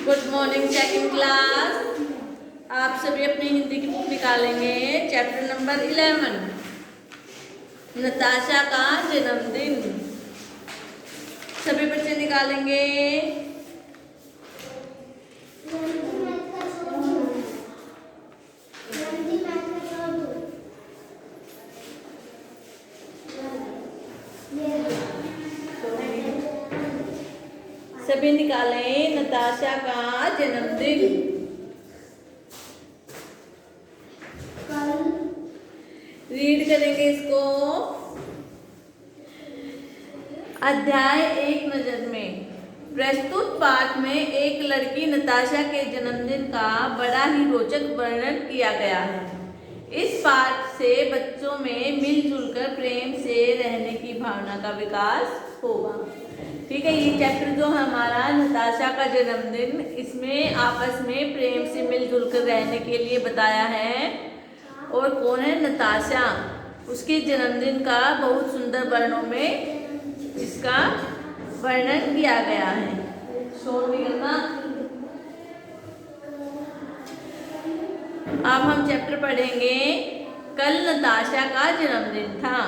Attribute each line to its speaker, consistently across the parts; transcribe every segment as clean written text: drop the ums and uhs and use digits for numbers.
Speaker 1: Good morning second class. आप सभी अपनी हिंदी की बुक निकालेंगे। चैप्टर नंबर 11, नताशा का जन्मदिन। सभी बच्चे निकालेंगे। सभी निकालें नताशा का जन्मदिन। रीड करेंगे इसको। अध्याय 1 नजर में। प्रस्तुत पाठ में एक लड़की नताशा के जन्मदिन का बड़ा ही रोचक वर्णन किया गया है। इस पाठ से बच्चों में मिलजुल कर प्रेम से रहने की भावना का विकास होगा। ठीक है, ये चैप्टर जो हमारा नताशा का जन्मदिन, इसमें आपस में प्रेम से मिलजुल कर रहने के लिए बताया है। और कौन है? नताशा। उसके जन्मदिन का बहुत सुंदर वर्णों में इसका वर्णन किया गया है। शोर नहीं करना। अब हम चैप्टर पढ़ेंगे। कल नताशा का जन्मदिन था।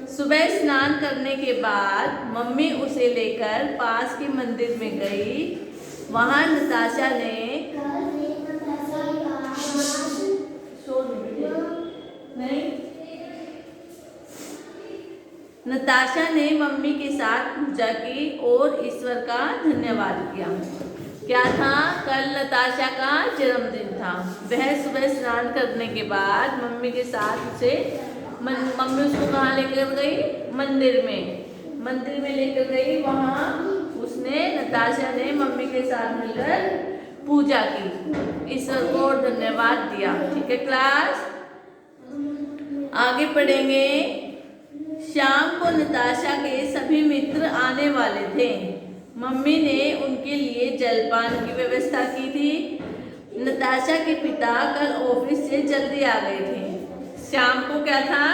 Speaker 1: सुबह स्नान करने के बाद मम्मी उसे लेकर पास के मंदिर में गई। वहां नताशा ने नताशा ने मम्मी के साथ पूजा की और ईश्वर का धन्यवाद किया। क्या था? कल नताशा का जन्मदिन था। वह सुबह स्नान करने के बाद मम्मी के साथ मम्मी उसको कहाँ लेकर गई? मंदिर में लेकर गई। वहाँ उसने नताशा ने मम्मी के साथ मिलकर पूजा की, ईश्वर को और धन्यवाद दिया। ठीक है क्लास, आगे पढ़ेंगे। शाम को नताशा के सभी मित्र आने वाले थे। मम्मी ने उनके लिए जलपान की व्यवस्था की थी। नताशा के पिता कल ऑफिस से जल्दी आ गए थे। शाम को क्या था?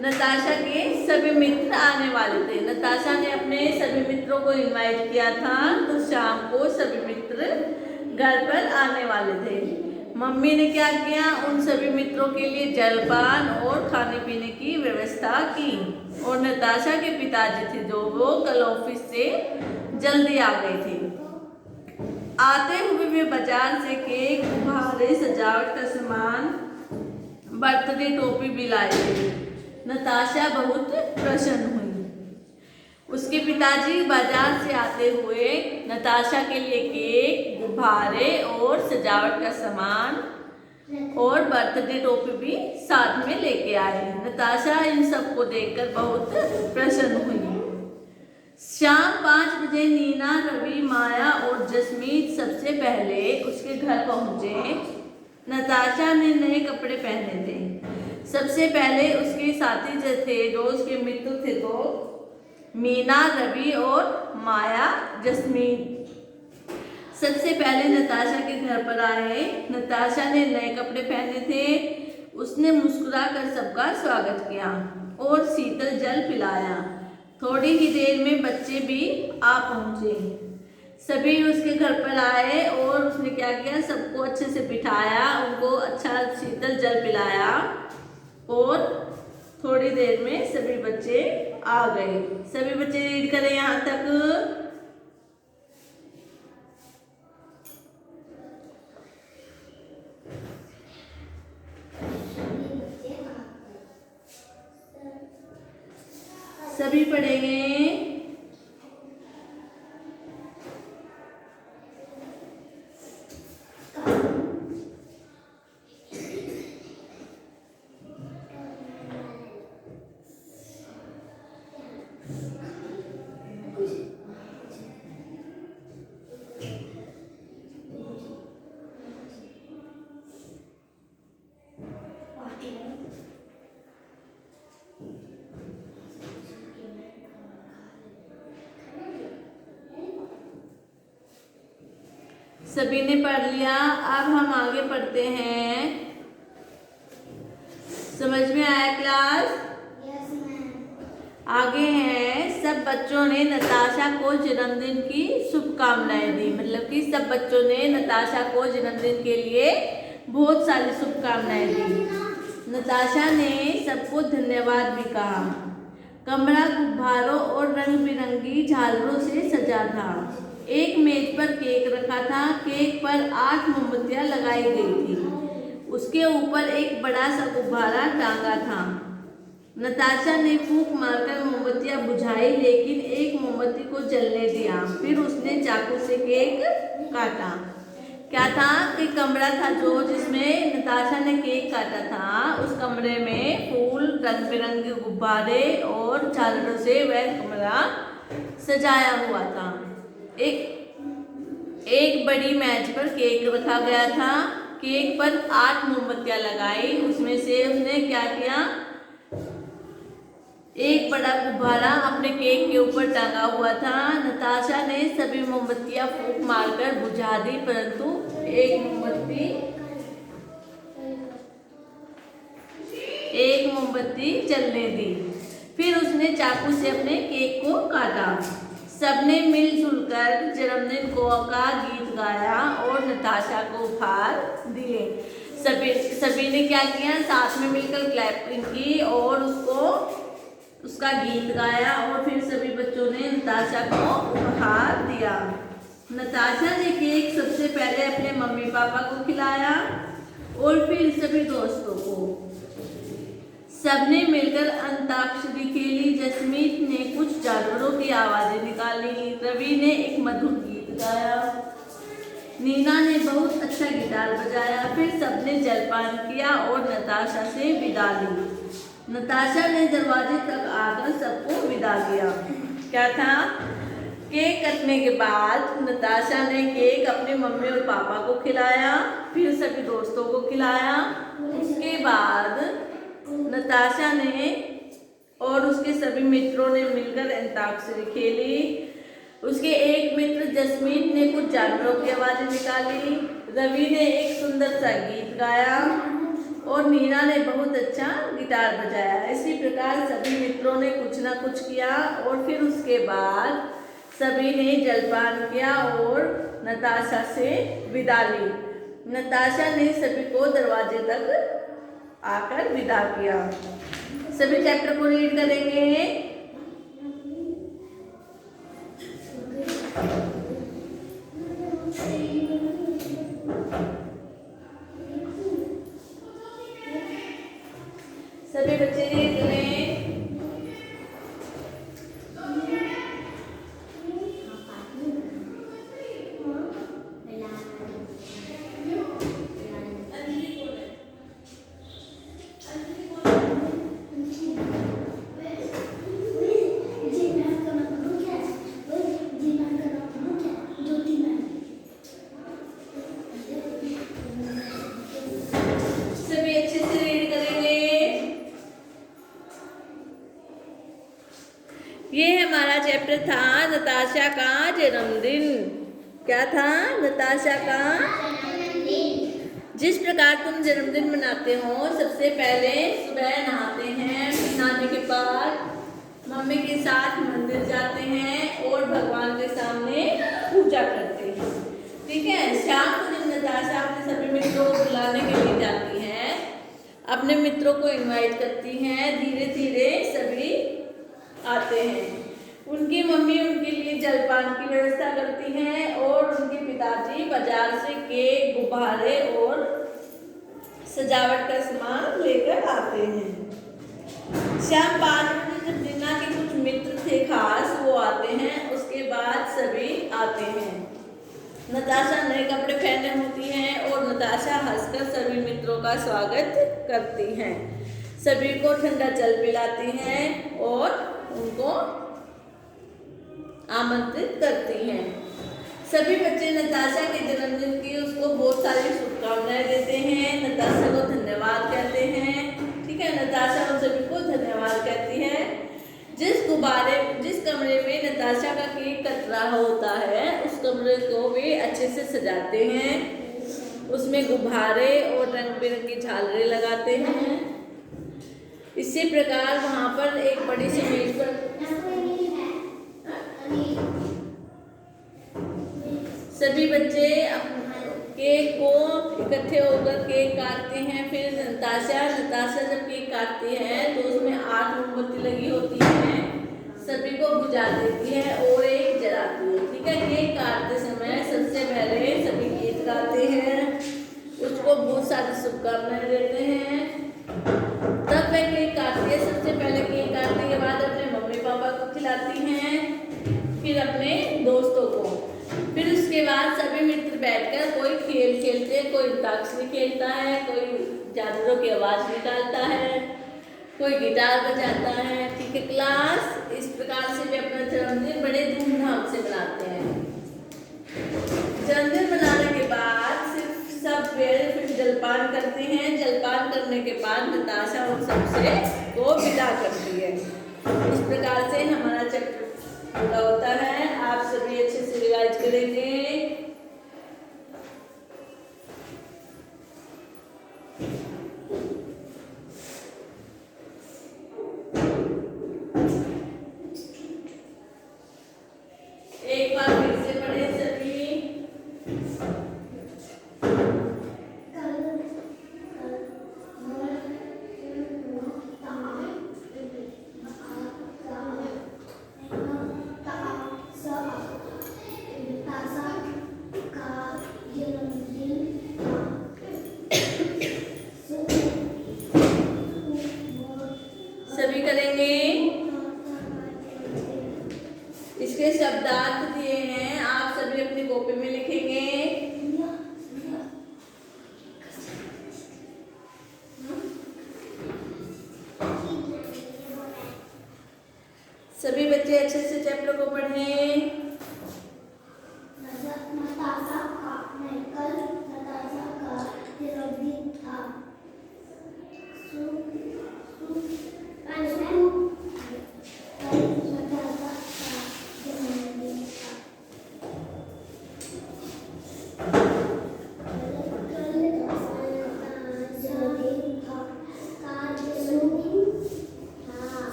Speaker 1: नताशा के सभी मित्र आने वाले थे। नताशा ने अपने सभी मित्रों को इनवाइट किया था, तो शाम को सभी मित्र घर पर आने वाले थे। मम्मी ने क्या किया? उन सभी मित्रों के लिए जलपान और खाने पीने की व्यवस्था की। और नताशा के पिताजी थे जो वो कल ऑफिस से जल्दी आ गए थे। आते हुए वे बाजार से केक, गुब्बारे, सजावट का सामान, बर्थडे टोपी भी लाए थे। नताशा बहुत प्रसन्न हुई। उसके पिताजी बाजार से आते हुए नताशा के लिए केक, गुब्बारे और सजावट का सामान और बर्थडे टोपी भी साथ में लेके आए। नताशा इन सबको देखकर बहुत प्रसन्न हुई। शाम 5 बजे नीना, रवि, माया और जसमीत सबसे पहले उसके घर पहुंचे। नताशा ने नए कपड़े पहने थे। सबसे पहले उसके साथी जो थे, जो उसके मित्र थे, तो मीना, रवि और माया, जसमीत सबसे पहले नताशा के घर पर आए। नताशा ने नए कपड़े पहने थे। उसने मुस्कुराकर सबका स्वागत किया और शीतल जल पिलाया। थोड़ी ही देर में बच्चे भी आ पहुंचे। सभी उसके घर पर आए और उसने क्या किया? सबको अच्छे से बिठाया, उनको अच्छा शीतल जल पिलाया और थोड़ी देर में सभी बच्चे आ गए। सभी बच्चे रीड करें यहाँ तक। सभी पढ़ेंगे। सभी ने पढ़ लिया। अब हम आगे पढ़ते हैं। समझ में आया क्लास?
Speaker 2: Yes ma'am.
Speaker 1: आगे है सब बच्चों ने नताशा को जन्मदिन की शुभकामनाएं दी। मतलब कि सब बच्चों ने नताशा को जन्मदिन के लिए बहुत सारी शुभकामनाएं दी। नताशा ने सबको धन्यवाद भी कहा। कमरा गुब्बारों और रंग बिरंगी झालरों से सजा था। एक मेज पर केक रखा था। केक पर 8 मोमबत्तियां लगाई गई थी। उसके ऊपर एक बड़ा सा गुब्बारा टांगा था। नताशा ने फूंक मारकर मोमबत्तियां बुझाई, लेकिन एक मोमबत्ती को जलने दिया। फिर उसने चाकू से केक काटा। क्या था कि कमरा था जो जिसमें नताशा ने केक काटा था, उस कमरे में फूल, रंग बिरंगे गुब्बारे और झालरों से वह कमरा सजाया हुआ था। एक बड़ी मेज पर केक रखा गया था। केक पर 8 मोमबत्तियां लगाई। उसमें से उसने क्या किया, एक बड़ा गुब्बारा अपने केक के ऊपर टांगा हुआ था। नताशा ने सभी मोमबत्तियां फूंक मारकर बुझा दी, परंतु एक मोमबत्ती जलने दी। फिर उसने चाकू से अपने केक को काटा। सबने मिलजुल कर जन्मदिन का गीत गाया और नताशा को उपहार दिए। सभी ने क्या किया, साथ में मिलकर क्लैपिंग की और उसका गीत गाया और फिर सभी बच्चों ने नताशा को उपहार दिया। नताशा ने केक सबसे पहले अपने मम्मी पापा को खिलाया और फिर सभी दोस्तों को। सबने मिलकर अंताक्षरी खेली। जसमीत ने कुछ जानवरों की आवाजें निकाली। रवि ने एक मधुर गीत गाया। नीना ने बहुत अच्छा गिटार बजाया। फिर सबने जलपान किया और नताशा से विदा ली। नताशा ने दरवाजे तक आकर सबको विदा किया। क्या था, केक कटने के बाद नताशा ने केक अपने मम्मी और पापा को खिलाया, फिर सभी दोस्तों को खिलाया। उसके बाद नताशा ने और उसके सभी मित्रों ने मिलकर अंताक्षरी खेली। उसके एक मित्र जसमीत ने कुछ जानवरों की आवाजें निकाली। रवि ने एक सुंदर सा गीत गाया और नीना ने बहुत अच्छा गिटार बजाया। इसी प्रकार सभी मित्रों ने कुछ ना कुछ किया और फिर उसके बाद सभी ने जलपान किया और नताशा से विदा ली। नताशा ने सभी को दरवाजे तक आकर विदा किया। सभी चैप्टर को रीड करेंगे। सभी बच्चे रीड करें। ये हमारा चैप्टर था नताशा का जन्मदिन। क्या था, नताशा का जिस प्रकार तुम जन्मदिन मनाते हो, सबसे पहले सुबह नहाते हैं। नहाने के बाद मम्मी के साथ मंदिर जाते हैं और भगवान के सामने पूजा करते हैं। ठीक है। शाम को जब नताशा अपने सभी मित्रों को बुलाने के लिए जाती है, अपने मित्रों को इनवाइट करती हैं, धीरे धीरे सभी आते हैं। उनकी मम्मी उनके लिए जलपान की व्यवस्था करती हैं और उनके पिताजी बाजार से केक, गुब्बारे और सजावट का सामान लेकर आते हैं। शाम 5 बजे जब नीना के कुछ मित्र थे खास, वो आते हैं। उसके बाद सभी आते हैं। नताशा नए कपड़े पहने होती हैं और नताशा हंसकर सभी मित्रों का स्वागत करती हैं। सभी को ठंडा जल पिलाती हैं और उनको आमंत्रित करती हैं। सभी बच्चे नताशा के जन्मदिन की उसको बहुत सारी शुभकामनाएं देते हैं, नताशा को धन्यवाद कहते हैं। ठीक है। नताशा उन सभी को धन्यवाद कहती है। जिस कमरे में नताशा का केक कट रहा होता है, उस कमरे को वे अच्छे से सजाते हैं। उसमें गुब्बारे और रंग बिरंगी झालरें लगाते हैं। इसी प्रकार वहाँ पर एक बड़ी सी मेज पर सभी बच्चे केक को इकट्ठे होकर केक काटते हैं। फिर नताशा जब केक काटती है तो उसमें 8 मोमबत्ती लगी होती है, सभी को बुझा देती है और एक जलाती है। ठीक है, केक काटते समय सबसे पहले सभी गीत गाते हैं, उसको बहुत सारी शुभकामनाएं देते हैं। तब वह केक काटती है। सबसे पहले केक काटने के बाद अपने मम्मी पापा को खिलाती हैं, फिर अपने दोस्तों को। फिर उसके बाद सभी मित्र बैठकर कोई खेल खेलते हैं, कोई अंताक्षरी खेलता है, कोई जानवरों की आवाज निकालता है, कोई गिटार बजाता है। ठीक है क्लास, इस प्रकार से वे अपना जन्मदिन बड़े धूमधाम से मनाते हैं। जन्मदिन मनाने के बाद सब फिर जलपान करते हैं। जलपान करने के बाद नताशा उन सबसे को विदा करती है। इस प्रकार से हमारा चैप्टर पूरा होता है। आप सभी अच्छे से रिवाइज करेंगे। एक बार फिर से पढ़े सभी। सभी करेंगे। इसके शब्दार्थ दिए हैं, आप सभी अपनी कॉपी में लिखेंगे। सभी बच्चे अच्छे से चैप्टर को पढ़ें।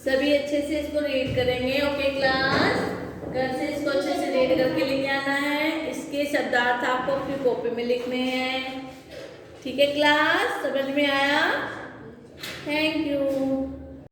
Speaker 1: सभी अच्छे से इसको रीड करेंगे। ओके क्लास, घर से इसको अच्छे से रीड करके लेके आना है। इसके शब्दार्थ आपको अपनी कॉपी में लिखने हैं। ठीक है क्लास, समझ में आया? Thank you.